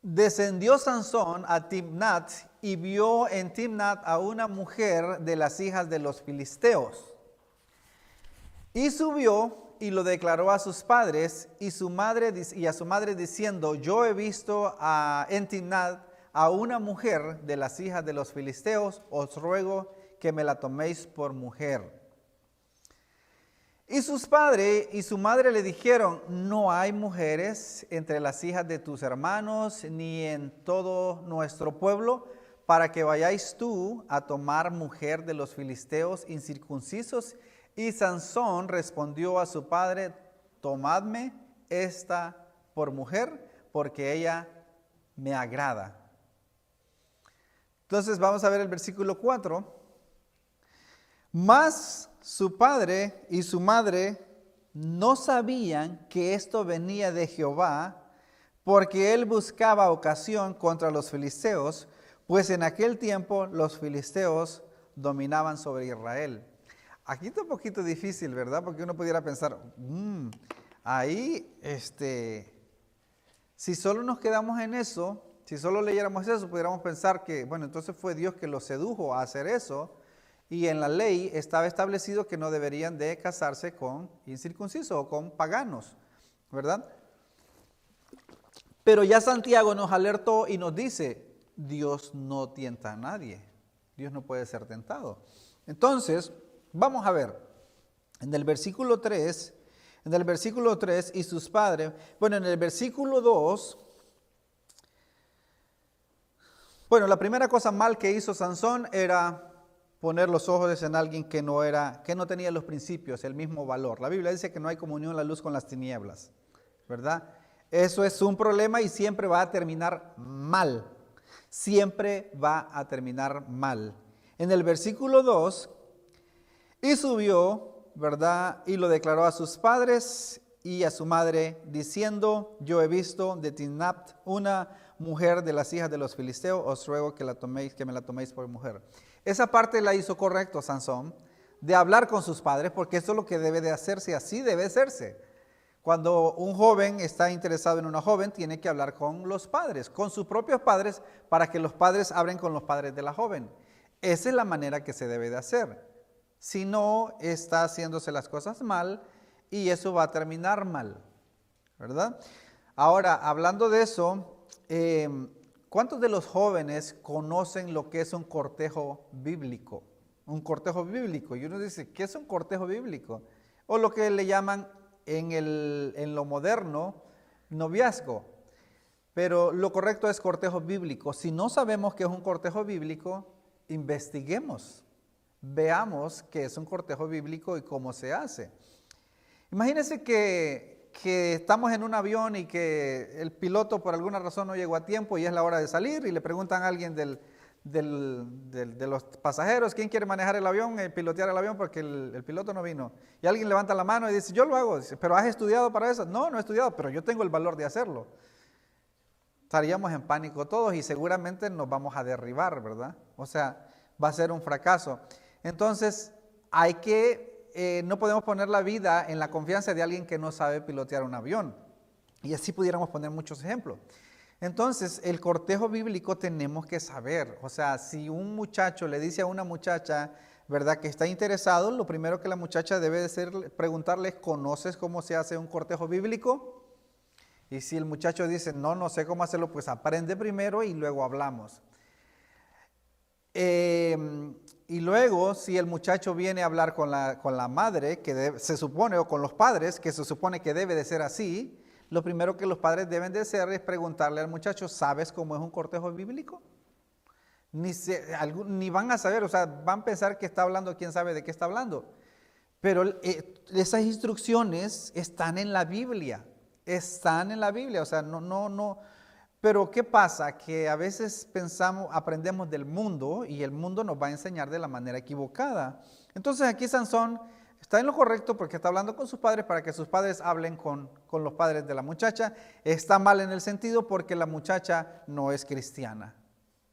A: descendió Sansón a Timnat y vio en Timnat a una mujer de las hijas de los filisteos. Y subió y lo declaró a sus padres y a su madre diciendo, yo he visto en Timnat a una mujer de las hijas de los filisteos, os ruego que me la toméis por mujer. Y sus padres y su madre le dijeron, no hay mujeres entre las hijas de tus hermanos ni en todo nuestro pueblo, para que vayáis tú a tomar mujer de los filisteos incircuncisos. Y Sansón respondió a su padre, tomadme esta por mujer, porque ella me agrada. Entonces vamos a ver el versículo 4. Mas su padre y su madre no sabían que esto venía de Jehová, porque él buscaba ocasión contra los filisteos, pues en aquel tiempo los filisteos dominaban sobre Israel. Aquí está un poquito difícil, ¿verdad? Porque uno pudiera pensar, ahí Si solo nos quedamos en eso, si solo leyéramos eso, pudiéramos pensar que, bueno, entonces fue Dios que los sedujo a hacer eso, y en la ley estaba establecido que no deberían de casarse con incircuncisos o con paganos, ¿verdad? Pero ya Santiago nos alertó y nos dice, Dios no tienta a nadie, Dios no puede ser tentado. Entonces, vamos a ver, en el versículo 3, y sus padres, bueno, en el versículo 2, bueno, la primera cosa mal que hizo Sansón era poner los ojos en alguien que no tenía los principios, el mismo valor. La Biblia dice que no hay comunión la luz con las tinieblas, ¿verdad? Eso es un problema y siempre va a terminar mal. Siempre va a terminar mal. En el versículo 2, y subió, ¿verdad? Y lo declaró a sus padres y a su madre, diciendo, yo he visto de Timnath una mujer de las hijas de los filisteos, os ruego que me la toméis por mujer. Esa parte la hizo correcto Sansón, de hablar con sus padres, porque eso es lo que debe de hacerse, así debe hacerse. Cuando un joven está interesado en una joven, tiene que hablar con los padres, con sus propios padres, para que los padres hablen con los padres de la joven. Esa es la manera que se debe de hacer. Si no, está haciéndose las cosas mal y eso va a terminar mal, ¿verdad? Ahora, hablando de eso, ¿cuántos de los jóvenes conocen lo que es un cortejo bíblico? Un cortejo bíblico. Y uno dice, ¿qué es un cortejo bíblico? O lo que le llaman en lo moderno, noviazgo. Pero lo correcto es cortejo bíblico. Si no sabemos qué es un cortejo bíblico, investiguemos. Veamos qué es un cortejo bíblico y cómo se hace. Imagínense que estamos en un avión y que el piloto por alguna razón no llegó a tiempo y es la hora de salir y le preguntan a alguien de los pasajeros, ¿quién quiere manejar el avión, pilotear el avión porque el piloto no vino? Y alguien levanta la mano y dice, yo lo hago. Dice, ¿pero has estudiado para eso? No, no he estudiado, pero yo tengo el valor de hacerlo. Estaríamos en pánico todos y seguramente nos vamos a derribar, ¿verdad? O sea, va a ser un fracaso. Entonces, no podemos poner la vida en la confianza de alguien que no sabe pilotear un avión. Y así pudiéramos poner muchos ejemplos. Entonces, el cortejo bíblico tenemos que saber. O sea, si un muchacho le dice a una muchacha, ¿verdad?, que está interesado, lo primero que la muchacha debe de hacer, preguntarle, ¿conoces cómo se hace un cortejo bíblico? Y si el muchacho dice, no sé cómo hacerlo, pues aprende primero y luego hablamos. Y luego, si el muchacho viene a hablar con la madre, se supone, o con los padres, que se supone que debe de ser así, lo primero que los padres deben de hacer es preguntarle al muchacho, ¿sabes cómo es un cortejo bíblico? Ni van a saber, o sea, van a pensar que está hablando, quién sabe de qué está hablando. Pero esas instrucciones están en la Biblia, o sea, no. Pero ¿qué pasa? Que a veces aprendemos del mundo y el mundo nos va a enseñar de la manera equivocada. Entonces aquí Sansón está en lo correcto porque está hablando con sus padres para que sus padres hablen con los padres de la muchacha. Está mal en el sentido porque la muchacha no es cristiana,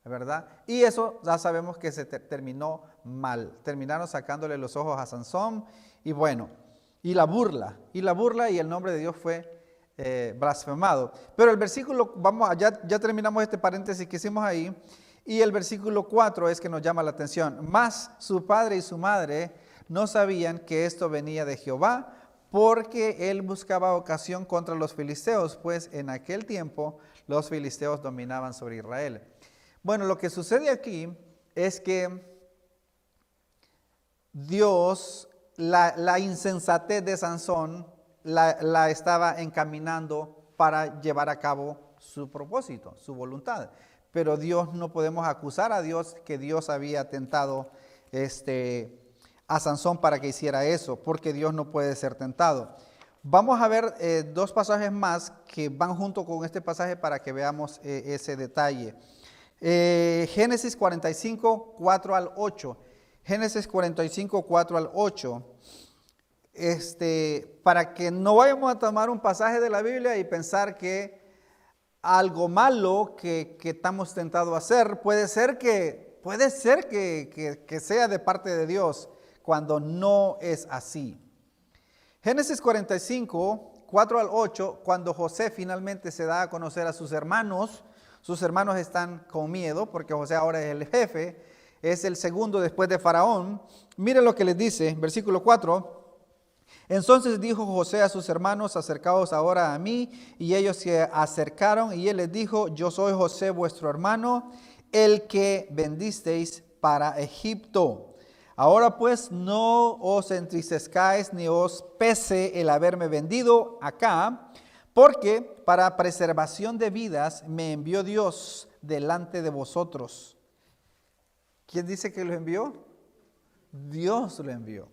A: ¿verdad? Y eso ya sabemos que se terminó mal. Terminaron sacándole los ojos a Sansón y bueno, y la burla y el nombre de Dios fue blasfemado. Pero el versículo, ya terminamos este paréntesis que hicimos ahí, y el versículo 4 es que nos llama la atención. Mas su padre y su madre no sabían que esto venía de Jehová, porque él buscaba ocasión contra los filisteos, pues en aquel tiempo los filisteos dominaban sobre Israel. Bueno, lo que sucede aquí es que Dios, la insensatez de Sansón, la estaba encaminando para llevar a cabo su propósito, su voluntad. Pero Dios, no podemos acusar a Dios que Dios había tentado a Sansón para que hiciera eso, porque Dios no puede ser tentado. Vamos a ver dos pasajes más que van junto con este pasaje para que veamos ese detalle. Génesis 45, 4 al 8. Génesis 45, 4 al 8. Para que no vayamos a tomar un pasaje de la Biblia y pensar que algo malo que estamos tentados a hacer puede ser que sea de parte de Dios, cuando no es así. Génesis 45, 4 al 8, cuando José finalmente se da a conocer a sus hermanos están con miedo porque José ahora es el jefe, es el segundo después de Faraón. Mire lo que les dice, versículo 4. Entonces dijo José a sus hermanos: acercaos ahora a mí. Y ellos se acercaron, y él les dijo: yo soy José vuestro hermano, el que vendisteis para Egipto. Ahora pues no os entristezcáis ni os pese el haberme vendido acá, porque para preservación de vidas me envió Dios delante de vosotros. ¿Quién dice que lo envió? Dios lo envió.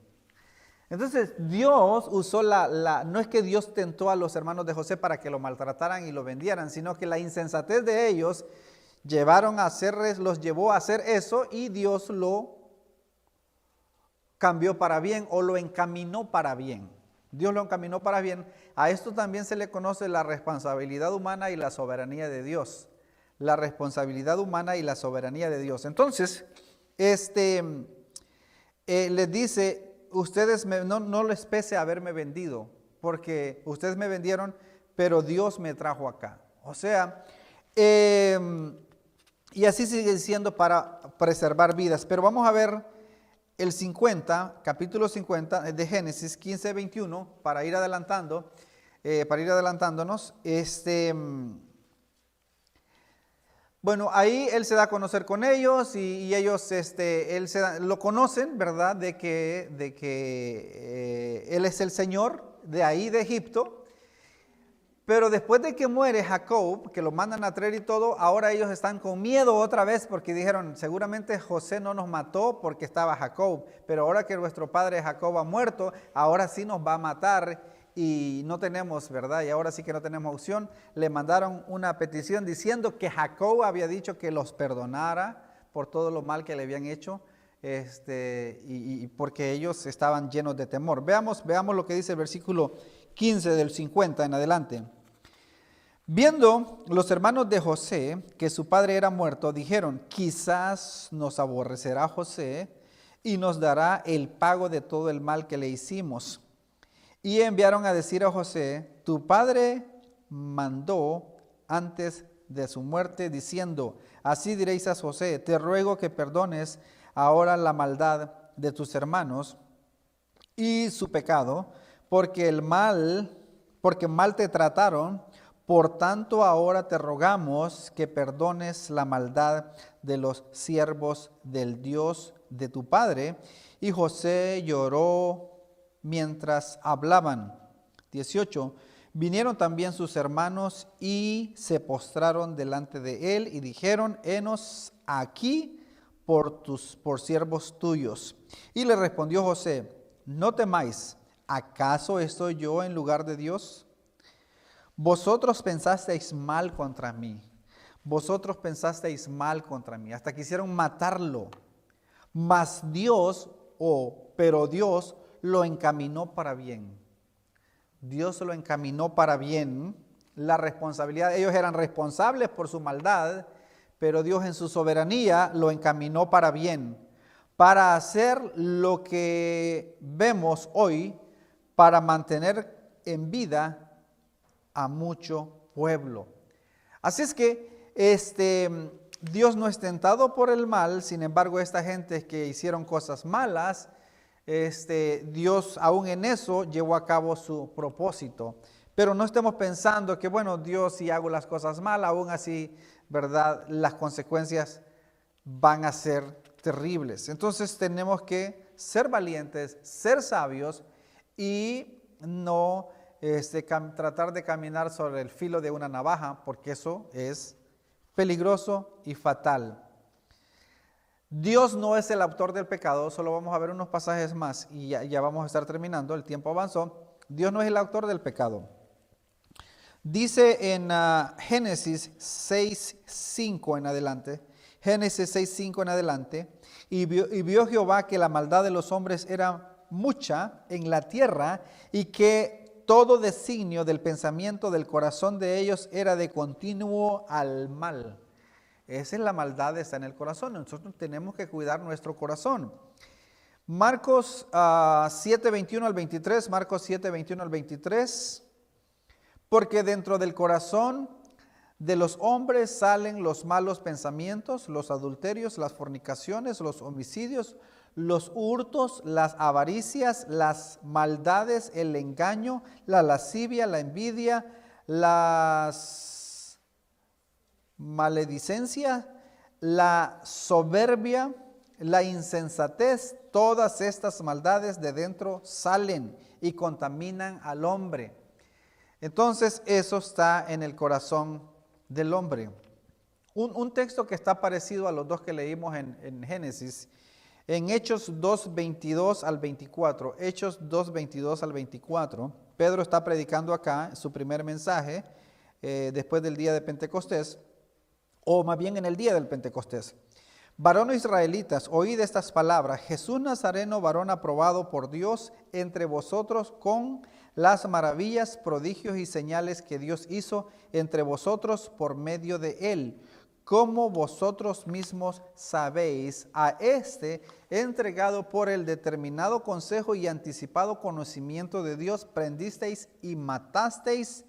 A: Entonces Dios usó no es que Dios tentó a los hermanos de José para que lo maltrataran y lo vendieran, sino que la insensatez de ellos los llevó a hacer eso, y Dios lo cambió para bien o lo encaminó para bien. Dios lo encaminó para bien. A esto también se le conoce la responsabilidad humana y la soberanía de Dios. La responsabilidad humana y la soberanía de Dios. Entonces, les dice: ustedes no les pese haberme vendido, porque ustedes me vendieron, pero Dios me trajo acá. O sea, y así sigue diciendo, para preservar vidas. Pero vamos a ver el 50, capítulo 50 de Génesis 15, 21, para ir adelantándonos. Bueno, ahí él se da a conocer con ellos, y ellos lo conocen, ¿verdad? De que él es el Señor de ahí, de Egipto. Pero después de que muere Jacob, que lo mandan a traer y todo, ahora ellos están con miedo otra vez, porque dijeron: seguramente José no nos mató porque estaba Jacob, pero ahora que nuestro padre Jacob ha muerto, ahora sí nos va a matar y no tenemos, ¿verdad? Y ahora sí que no tenemos opción. Le mandaron una petición diciendo que Jacob había dicho que los perdonara por todo lo mal que le habían hecho, y porque ellos estaban llenos de temor. Veamos lo que dice el versículo 15 del 50 en adelante. Viendo los hermanos de José que su padre era muerto, dijeron: quizás nos aborrecerá José y nos dará el pago de todo el mal que le hicimos. Y enviaron a decir a José: tu padre mandó antes de su muerte, diciendo: así diréis a José: te ruego que perdones ahora la maldad de tus hermanos y su pecado, porque mal te trataron. Por tanto, ahora te rogamos que perdones la maldad de los siervos del Dios de tu padre. Y José lloró mientras hablaban. 18. Vinieron también sus hermanos y se postraron delante de él y dijeron: henos aquí por siervos tuyos. Y le respondió José: no temáis, ¿acaso estoy yo en lugar de Dios? Vosotros pensasteis mal contra mí. Vosotros pensasteis mal contra mí. Hasta quisieron matarlo. Pero Dios lo encaminó para bien. Dios lo encaminó para bien. La responsabilidad, ellos eran responsables por su maldad, pero Dios en su soberanía lo encaminó para bien, para hacer lo que vemos hoy, para mantener en vida a mucho pueblo. Así es que Dios no es tentado por el mal. Sin embargo, esta gente que hicieron cosas malas, Dios aún en eso llevó a cabo su propósito. Pero no estemos pensando que, bueno, Dios, si hago las cosas mal, aún así, ¿verdad?, las consecuencias van a ser terribles. Entonces tenemos que ser valientes, ser sabios y no tratar de caminar sobre el filo de una navaja, porque eso es peligroso y fatal. Dios no es el autor del pecado. Solo vamos a ver unos pasajes más y ya vamos a estar terminando, el tiempo avanzó. Dios no es el autor del pecado. Dice en Génesis 6:5 en adelante, Génesis 6:5 en adelante, y vio Jehová que la maldad de los hombres era mucha en la tierra, y que todo designio del pensamiento del corazón de ellos era de continuo al mal. Esa es la maldad, está en el corazón. Nosotros tenemos que cuidar nuestro corazón. Marcos 7:21 al 23, Marcos 7:21 al 23. Porque dentro del corazón de los hombres salen los malos pensamientos, los adulterios, las fornicaciones, los homicidios, los hurtos, las avaricias, las maldades, el engaño, la lascivia, la envidia, las maledicencia, la soberbia, la insensatez. Todas estas maldades de dentro salen y contaminan al hombre. Entonces eso está en el corazón del hombre. Un texto que está parecido a los dos que leímos en Génesis, en Hechos 2:22 al 24, Hechos 2:22 al 24, Pedro está predicando acá su primer mensaje después del día de Pentecostés, o más bien en el día del Pentecostés. Varones israelitas, oíd estas palabras: Jesús Nazareno, varón aprobado por Dios entre vosotros con las maravillas, prodigios y señales que Dios hizo entre vosotros por medio de él. Como vosotros mismos sabéis, a este entregado por el determinado consejo y anticipado conocimiento de Dios, prendisteis y matasteis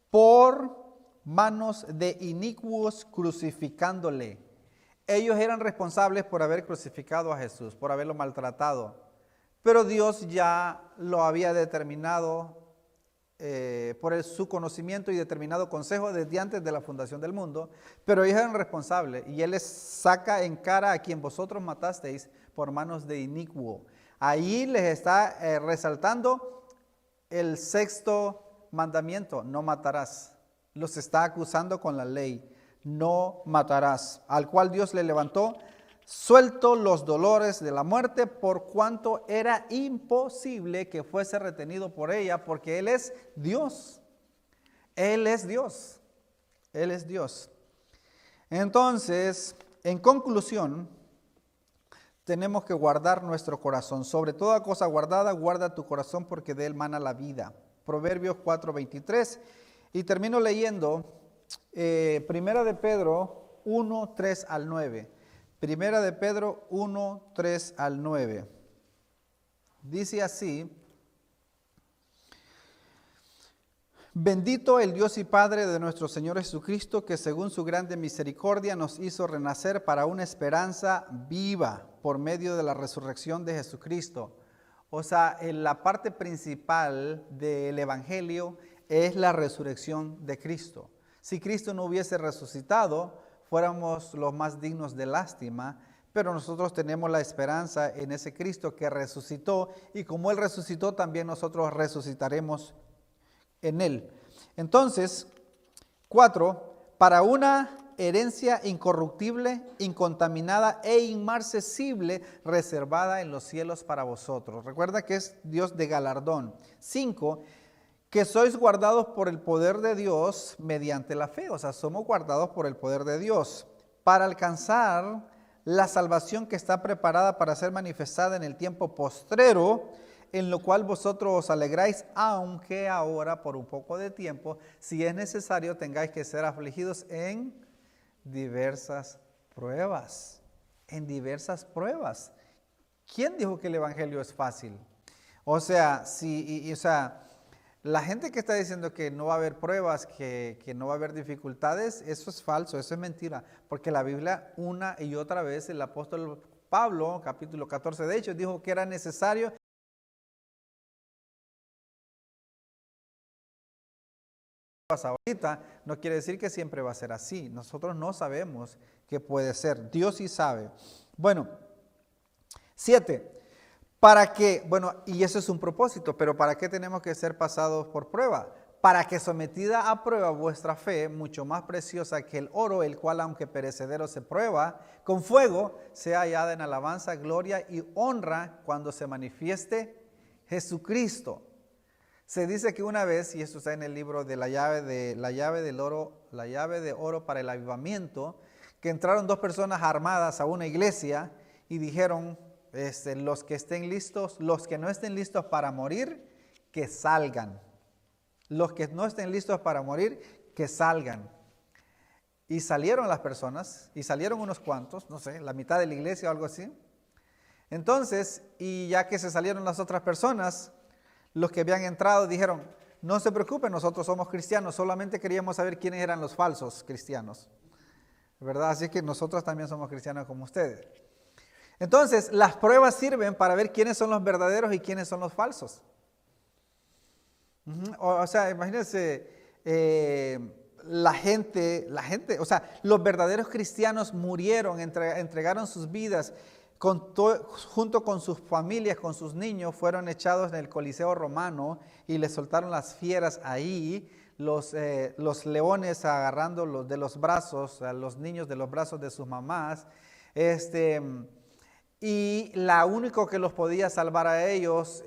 A: por manos de inicuos, crucificándole. Ellos eran responsables por haber crucificado a Jesús, por haberlo maltratado. Pero Dios ya lo había determinado por su conocimiento y determinado consejo desde antes de la fundación del mundo. Pero ellos eran responsables y Él les saca en cara a quien vosotros matasteis por manos de inicuo. Ahí les está resaltando el sexto mandamiento: no matarás. Los está acusando con la ley: no matarás, al cual Dios le levantó suelto los dolores de la muerte, por cuanto era imposible que fuese retenido por ella, porque Él es Dios. Él es Dios. Él es Dios. Entonces, en conclusión, tenemos que guardar nuestro corazón. Sobre toda cosa guardada, guarda tu corazón, porque de él mana la vida. Proverbios 4:23. Y termino leyendo Primera de Pedro 1:3 al 9. Primera de Pedro 1:3 al 9. Dice así: Bendito el Dios y Padre de nuestro Señor Jesucristo, que según su grande misericordia nos hizo renacer para una esperanza viva por medio de la resurrección de Jesucristo. O sea, en la parte principal del Evangelio es la resurrección de Cristo. Si Cristo no hubiese resucitado, fuéramos los más dignos de lástima, pero nosotros tenemos la esperanza en ese Cristo que resucitó, y como Él resucitó, también nosotros resucitaremos en Él. Entonces, 4, para una herencia incorruptible, incontaminada e inmarcesible, reservada en los cielos para vosotros. Recuerda que es Dios de galardón. 5, que sois guardados por el poder de Dios mediante la fe. O sea, somos guardados por el poder de Dios para alcanzar la salvación que está preparada para ser manifestada en el tiempo postrero, en lo cual vosotros os alegráis, aunque ahora por un poco de tiempo, si es necesario, tengáis que ser afligidos en diversas pruebas. En diversas pruebas. ¿Quién dijo que el evangelio es fácil? O sea, la gente que está diciendo que no va a haber pruebas, que no va a haber dificultades, eso es falso, eso es mentira. Porque la Biblia una y otra vez, el apóstol Pablo, capítulo 14 de Hechos, dijo que era necesario ahorita. No quiere decir que siempre va a ser así. Nosotros no sabemos qué puede ser. Dios sí sabe. Bueno, 7. ¿Para qué? Bueno, y eso es un propósito, pero ¿para qué tenemos que ser pasados por prueba? Para que sometida a prueba vuestra fe, mucho más preciosa que el oro, el cual aunque perecedero se prueba con fuego, sea hallada en alabanza, gloria y honra cuando se manifieste Jesucristo. Se dice que una vez, y esto está en el libro de la llave de oro para el avivamiento, que entraron dos personas armadas a una iglesia y dijeron: los que estén listos, los que no estén listos para morir, que salgan. Los que no estén listos para morir, que salgan. Y salieron las personas, y salieron unos cuantos, no sé, la mitad de la iglesia o algo así. Entonces, y ya que se salieron las otras personas, los que habían entrado dijeron: no se preocupen, nosotros somos cristianos, solamente queríamos saber quiénes eran los falsos cristianos, ¿verdad? Así que nosotros también somos cristianos como ustedes. Entonces, las pruebas sirven para ver quiénes son los verdaderos y quiénes son los falsos. O sea, imagínense, la gente, o sea, los verdaderos cristianos murieron, entregaron sus vidas, junto con sus familias, con sus niños, fueron echados en el Coliseo romano y les soltaron las fieras ahí, los leones agarrándolos de los brazos, a los niños de los brazos de sus mamás, y la único que los podía salvar a ellos,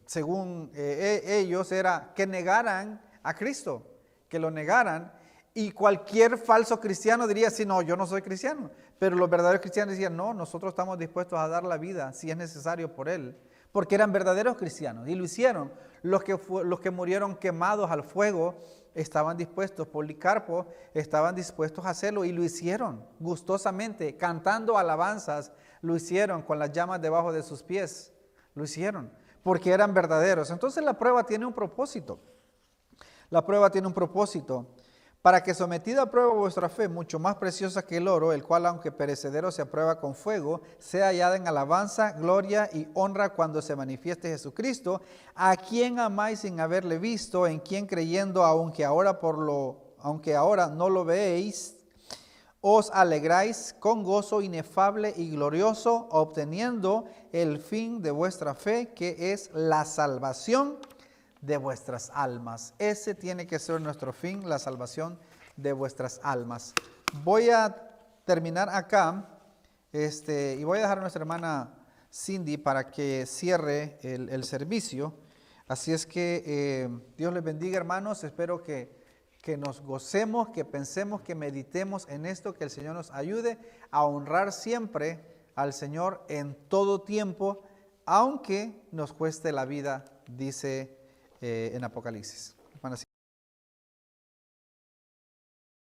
A: según ellos, era que negaran a Cristo, que lo negaran. Y cualquier falso cristiano diría, sí, no, yo no soy cristiano. Pero los verdaderos cristianos decían, no, nosotros estamos dispuestos a dar la vida si es necesario por él. Porque eran verdaderos cristianos y lo hicieron. Los que murieron quemados al fuego estaban dispuestos, Policarpo, estaban dispuestos a hacerlo y lo hicieron gustosamente, cantando alabanzas, lo hicieron con las llamas debajo de sus pies, lo hicieron, porque eran verdaderos. Entonces la prueba tiene un propósito. La prueba tiene un propósito. Para que sometida a prueba vuestra fe, mucho más preciosa que el oro, el cual aunque perecedero se aprueba con fuego, sea hallada en alabanza, gloria y honra cuando se manifieste Jesucristo, a quien amáis sin haberle visto, en quien creyendo, aunque ahora no lo veéis, os alegráis con gozo inefable y glorioso, obteniendo el fin de vuestra fe, que es la salvación de vuestras almas. Ese tiene que ser nuestro fin, la salvación de vuestras almas. Voy a terminar acá y voy a dejar a nuestra hermana Cindy para que cierre el servicio. Así es que Dios les bendiga, hermanos. Espero que nos gocemos, que pensemos, que meditemos en esto, que el Señor nos ayude a honrar siempre al Señor en todo tiempo, aunque nos cueste la vida, dice en Apocalipsis.